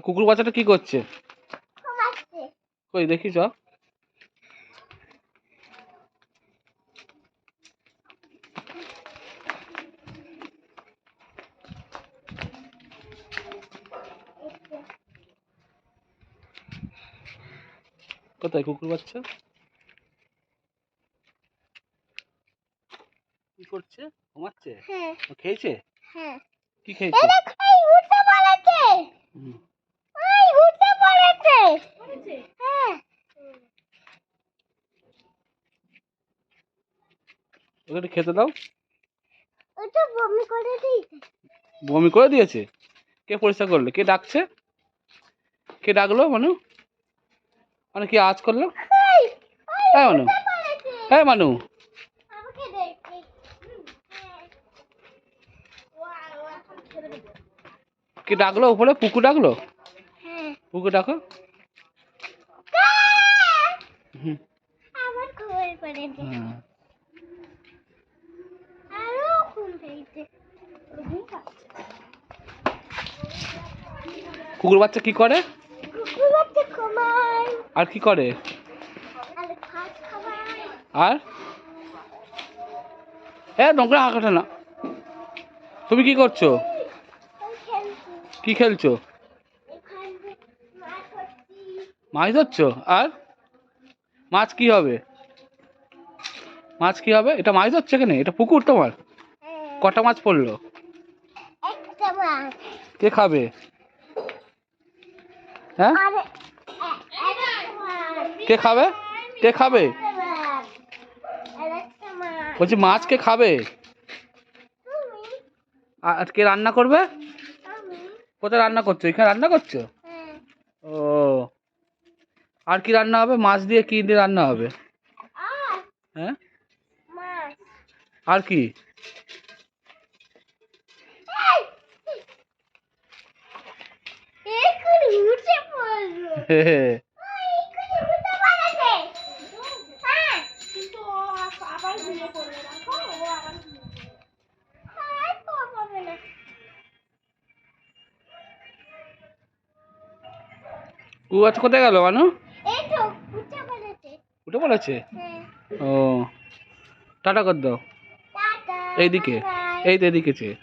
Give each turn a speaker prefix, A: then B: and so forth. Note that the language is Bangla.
A: কুকুর বাচ্চাটা কি করছে? কই দেখি চ। কোথায় কুকুর বাচ্চা? কি করছে? ঘুমাচ্ছে?
B: হ্যাঁ।
A: খেয়েছে?
B: হ্যাঁ।
A: কি খেয়েছে?
B: উঠে পড়েছে। উঠে পড়েছে। হ্যাঁ।
A: ওকে খেতে দাও।
B: ওটা বমি করে দিয়েছে।
A: বমি করে দিয়েছে? কে পরিষ্কার করলো? কে ডাকছে? কে ডাকলো মানু? মানে কি আওয়াজ করলো? হ্যাঁ মানু, হ্যাঁ মানু, কে ডাকলো উপরে? পুকু ডাকলো? পুকু ডাকো। কুকুর বাচ্চা কি করে? আর কি করে? আর হ্যাঁ নোংরা হাঁকাটা না। তুমি কি করছো? কি খেলছো? মাছ ধরছো? আর মাছ কি হবে? মাছ কি হবে? এটা মাছ ধরছে কেন? এটা পুকুর তোমার? কটা মাছ পড়লো? কে খাবে? হ্যাঁ কে খাবে? কে খাবে? বলছি মাছ কে খাবে? আর কে রান্না করবে? কোথায় রান্না করছো? এখানে রান্না করছো? ও, আর কি রান্না হবে? মাছ দিয়ে কি দিয়ে রান্না হবে? হ্যাঁ আর কি? কুকুর বাচ্চা কোথায় গেল মানু? উঠে পড়েছে? ও, টাটা কর দাও। এইদিকে, এই তো এদিকে চেয়ে।